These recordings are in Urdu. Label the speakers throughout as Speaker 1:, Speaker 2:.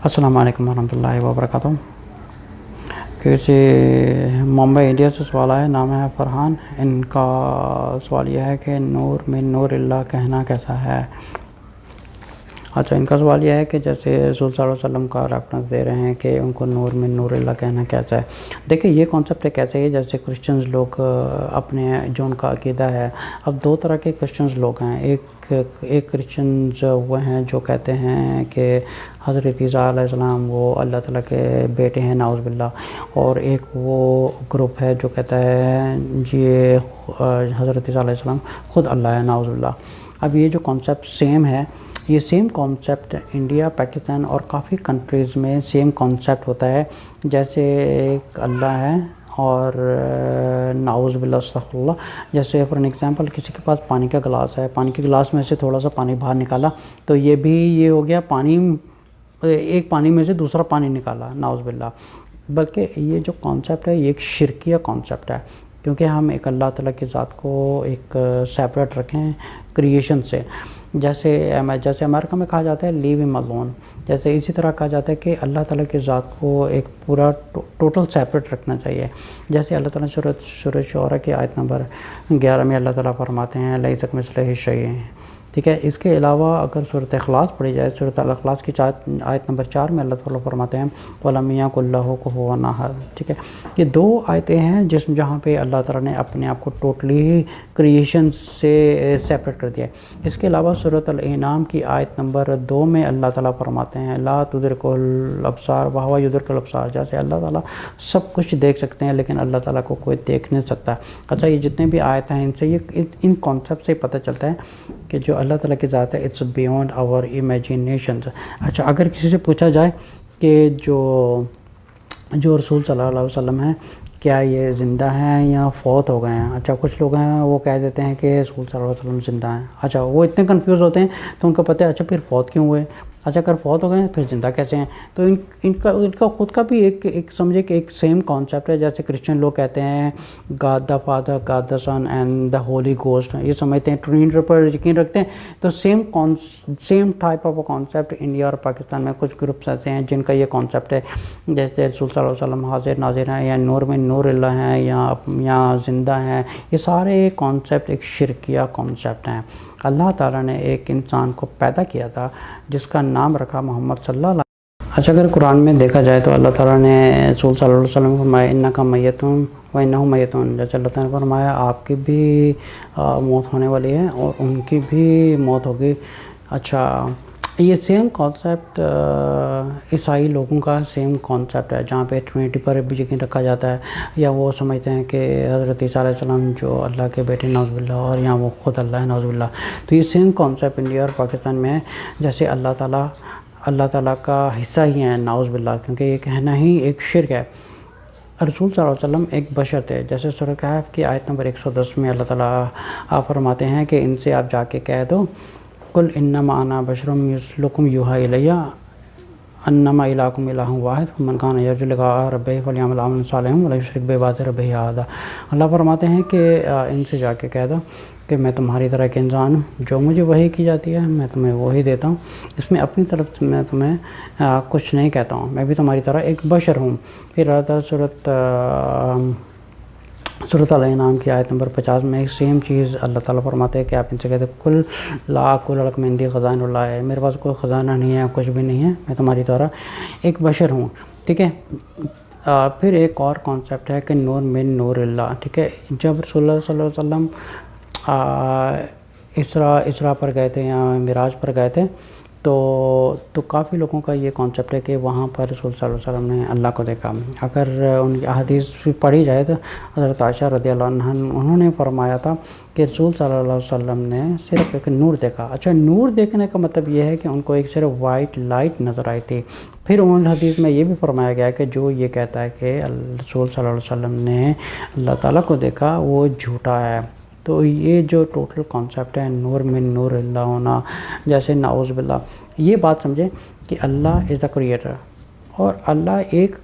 Speaker 1: السلام علیکم ورحمۃ اللہ وبرکاتہ۔ کسی ممبئی انڈیا سے سوال ہے، نام ہے فرحان۔ ان کا سوال یہ ہے کہ نور من نور اللہ کہنا کیسا ہے؟ اچھا، ان کا سوال یہ ہے کہ جیسے رسول صلی اللہ علیہ وسلم کا ریفرنس دے رہے ہیں کہ ان کو نور من نور اللہ کہنا کیسا ہے۔ دیکھیں، یہ کانسیپٹ کیسے ہے، جیسے کرسچنز لوگ اپنے جو ان کا عقیدہ ہے، اب دو طرح کے کرسچنز لوگ ہیں۔ ایک کرسچنز وہ ہیں جو کہتے ہیں کہ حضرت عیسیٰ علیہ السلام وہ اللہ تعالیٰ کے بیٹے ہیں، نعوذ باللہ، اور ایک وہ گروپ ہے جو کہتا ہے یہ حضرت عیسیٰ علیہ السلام خود اللہ ہے، نعوذ باللہ۔ اب یہ جو کانسیپٹ سیم ہے، یہ سیم کانسیپٹ انڈیا، پاکستان اور کافی کنٹریز میں سیم کانسیپٹ ہوتا ہے۔ جیسے ایک اللہ ہے اور نعوذ باللہ استغفر اللہ، جیسے فار این ایگزامپل کسی کے پاس پانی کا گلاس ہے، پانی کے گلاس میں سے تھوڑا سا پانی باہر نکالا تو یہ ہو گیا پانی، ایک پانی میں سے دوسرا پانی نکالا، نعوذ باللہ۔ بلکہ یہ جو کانسیپٹ ہے یہ ایک شرکیہ کانسیپٹ ہے، کیونکہ ہم ایک اللہ تعالیٰ کی ذات کو ایک سیپریٹ رکھیں کریشن سے۔ جیسے امریکہ میں کہا جاتا ہے لیو ہم الون، جیسے اسی طرح کہا جاتا ہے کہ اللہ تعالیٰ کی ذات کو ایک پورا ٹوٹل سیپریٹ رکھنا چاہیے۔ جیسے اللہ تعالیٰ سورۃ شعراء کی آیت نمبر 11 میں اللہ تعالیٰ فرماتے ہیں لیس کمثلہ شیء، ٹھیک ہے۔ اس کے علاوہ اگر سورۃ اخلاص پڑھی جائے، سورۃ الاخلاص کی آیت نمبر 4 میں اللہ تعالیٰ فرماتے ہیں وَلَمْ يَكُن لَّهُ كُفُوًا أَحَدٌ، ٹھیک ہے۔ یہ دو آیتیں ہیں جہاں پہ اللہ تعالیٰ نے اپنے آپ کو ٹوٹلی کریشن سے سیپریٹ کر دیا ہے۔ اس کے علاوہ سورۃ الانعام کی آیت نمبر 2 میں اللہ تعالیٰ فرماتے ہیں لا تدرکہ الابصار وہو یدرک الابصار، جیسے اللہ تعالیٰ سب کچھ دیکھ سکتے ہیں لیکن اللہ تعالیٰ کو کوئی دیکھ نہیں سکتا۔ اچھا، یہ جتنے بھی آیتیں ہیں ان سے ان کانسیپٹ سے پتہ چلتا ہے کہ جو اللہ تعالیٰ کی ذات ہے اٹس بیونڈ آور امیجینیشنز۔ اچھا، اگر کسی سے پوچھا جائے کہ جو رسول صلی اللہ علیہ وسلم ہیں کیا یہ زندہ ہیں یا فوت ہو گئے ہیں؟ اچھا، کچھ لوگ ہیں وہ کہہ دیتے ہیں کہ رسول صلی اللہ علیہ وسلم زندہ ہیں۔ اچھا، وہ اتنے کنفیوز ہوتے ہیں تو ان کو پتہ ہے اچھا پھر فوت کیوں ہوئے؟ اچھا، اگر فوت ہو گئے ہیں پھر زندہ کیسے ہیں؟ تو ان کا خود کا بھی ایک سمجھے کہ ایک سیم کانسیپٹ ہے۔ جیسے کرسچن لوگ کہتے ہیں God the father, God the son and the Holy Ghost, یہ سمجھتے ہیں ٹرینیٹی پر یقین رکھتے ہیں۔ تو same type of concept India اور پاکستان میں کچھ گروپس ایسے ہیں جن کا یہ کانسیپٹ ہے، جیسے رسول صلی اللہ علیہ وسلم حاضر ناظر ہیں یا نور میں نور اللہ ہیں یا زندہ ہیں۔ یہ سارے کانسیپٹ ایک شرکیہ کانسیپٹ ہیں۔ اللہ تعالیٰ نے ایک انسان کو پیدا کیا تھا جس کا نام رکھا محمد صلی اللہ علیہ وسلم۔ اچھا، اگر قرآن میں دیکھا جائے تو اللہ تعالیٰ نے رسول صلی اللہ علیہ وسلم کو فرمایا انک میت و انہم میتون، جیسے اللہ تعالیٰ نے فرمایا آپ کی بھی موت ہونے والی ہے اور ان کی بھی موت ہوگی۔ اچھا، یہ سیم کانسیپٹ عیسائی لوگوں کا سیم کانسیپٹ ہے جہاں پہ ٹرینیٹی پر بھی یقین رکھا جاتا ہے، یا وہ سمجھتے ہیں کہ حضرت عیسیٰ علیہ السلام جو اللہ کے بیٹے نعوذ باللہ اور یہاں وہ خود اللہ ہے، نعوذ باللہ۔ تو یہ سیم کانسیپٹ انڈیا اور پاکستان میں ہے، جیسے اللہ تعالیٰ کا حصہ ہی ہیں، نعوذ باللہ، کیونکہ یہ کہنا ہی ایک شرک ہے۔ رسول صلی اللہ علیہ وسلم ایک بشر تھے، جیسے سورۃ کہف کی آیت نمبر 110 میں اللہ تعالیٰ فرماتے ہیں کہ ان سے آپ جا کے کہہ دو قل انما انا بشر مثلکم یوحی الی انما الہکم الہ واحد فمن کان یرجو لقاء ربہ فلیعمل عملا صالحا ولا یشرک بعبادۃ ربہ احدا۔ اللہ فرماتے ہیں کہ ان سے جا کے کہہ دو کہ میں تمہاری طرح ایک انسان ہوں، جو مجھے وحی کی جاتی ہے میں تمہیں وہی دیتا ہوں، اس میں اپنی طرف سے میں تمہیں کچھ نہیں کہتا ہوں، میں بھی تمہاری طرح ایک بشر ہوں۔ پھر سورۃ الانعام کی آیت نمبر 50 میں ایک سیم چیز اللہ تعالیٰ فرماتے ہیں کہ آپ ان سے کہتے ہیں کل لا اقول لکم عندی خزائن اللہ ہے، میرے پاس کوئی خزانہ نہیں ہے، کچھ بھی نہیں ہے، میں تمہاری طرح ایک بشر ہوں، ٹھیک ہے۔ پھر ایک اور کانسیپٹ ہے کہ نور من نور اللہ، ٹھیک ہے۔ جب رسول اللہ صلی اللہ علیہ وسلم اسراء پر گئے تھے یا معراج پر گئے تھے تو کافی لوگوں کا یہ کانسیپٹ ہے کہ وہاں پر رسول صلی اللہ علیہ وسلم نے اللہ کو دیکھا۔ اگر ان کی احادیث بھی پڑھی جائے تو حضرت عائشہ رضی اللہ عنہا انہوں نے فرمایا تھا کہ رسول صلی اللہ علیہ وسلم نے صرف ایک نور دیکھا۔ اچھا، نور دیکھنے کا مطلب یہ ہے کہ ان کو ایک صرف وائٹ لائٹ نظر آئی تھی۔ پھر ان حدیث میں یہ بھی فرمایا گیا کہ جو یہ کہتا ہے کہ رسول صلی اللہ علیہ وسلم نے اللہ تعالیٰ کو دیکھا وہ جھوٹا ہے۔ تو یہ جو ٹوٹل کانسیپٹ ہے نور من نور اللہ ہونا، جیسے نعوذ باللہ، یہ بات سمجھیں کہ اللہ از اے کریٹر، اور اللہ ایک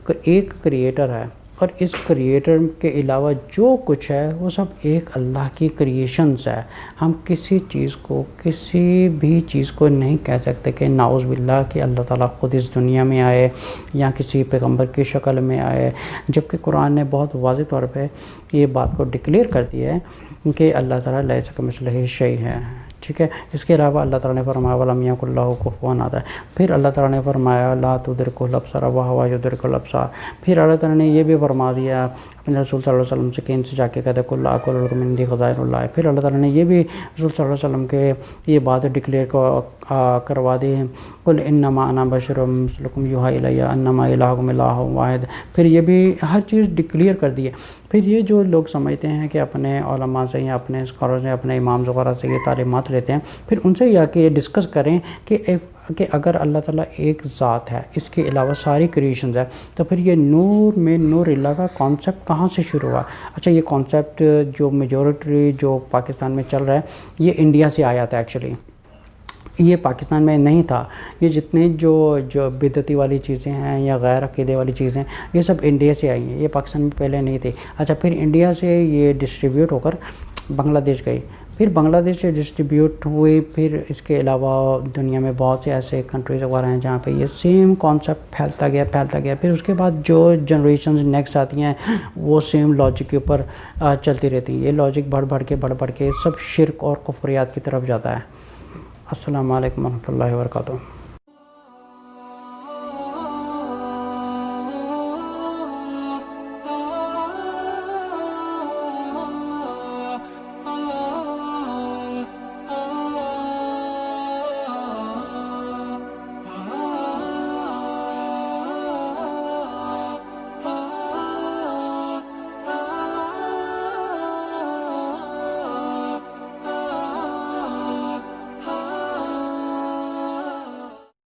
Speaker 1: کریٹر ہے اور اس کریٹر کے علاوہ جو کچھ ہے وہ سب ایک اللہ کی کریشنز ہے. ہم کسی چیز کو کسی بھی چیز کو نہیں کہہ سکتے کہ نعوذ باللہ کہ اللہ تعالیٰ خود اس دنیا میں آئے یا کسی پیغمبر کی شکل میں آئے، جبکہ قرآن نے بہت واضح طور پہ یہ بات کو ڈکلیئر کر دیا ہے کہ اللہ تعالیٰ لیس کمثلہ شیء ہے. ٹھیک ہے. اس کے علاوہ اللہ تعالیٰ نے فرمایا وَلَمْ يَكُن لَّهُ كُفُوًا أَحَدٌ. پھر اللہ تعالیٰ نے فرمایا لا تدرکہ الابصار وہو یدرک الابصار. پھر اللہ تعالیٰ نے یہ بھی فرما دیا اپنے رسول صلی اللہ علیہ وسلم سے کہ ان سے جا کے کہتے قل لا اقول لکم عندی خزائن اللہ. پھر اللہ تعالیٰ نے یہ بھی رسول صلی اللہ علیہ وسلم کے یہ بات ڈکلیئر کروا دی قل انما انا بشر مثلکم یوحی الی انما الہکم الہ واحد. پھر یہ بھی ہر چیز ڈکلیئر کر دی ہے. پھر یہ جو لوگ سمجھتے ہیں کہ اپنے علماء سے یا اپنے اسکالر سے اپنے امام وغیرہ سے یہ تعلیمات لیتے ہیں، پھر ان سے یا کہ ڈسکس کریں کہ اگر اللہ تعالیٰ ایک ذات ہے، اس کے علاوہ ساری کریشنز ہے، تو پھر یہ نور میں نور اللہ کا کانسیپٹ کہاں سے شروع ہوا؟ اچھا، یہ کانسیپٹ جو میجورٹی جو پاکستان میں چل رہا ہے یہ انڈیا سے آیا تھا. ایکچولی یہ پاکستان میں نہیں تھا. یہ جتنے جو بدعتی والی چیزیں ہیں یا غیر عقیدے والی چیزیں یہ سب انڈیا سے آئی ہیں، یہ پاکستان میں پہلے نہیں تھی. اچھا، پھر انڈیا سے یہ ڈسٹریبیوٹ ہو کر بنگلہ دیش گئی، پھر بنگلہ دیش سے ڈسٹریبیوٹ ہوئی. پھر اس کے علاوہ دنیا میں بہت سے ایسے کنٹریز وغیرہ ہیں جہاں پہ یہ سیم کانسیپٹ پھیلتا گیا. پھر اس کے بعد جو جنریشنز نیکسٹ آتی ہیں وہ سیم لاجک کے اوپر چلتی رہتی ہیں. یہ لاجک بڑھ کے سب شرک اور کفریات کی طرف جاتا ہے. السلام علیکم ورحمۃ اللہ وبرکاتہ.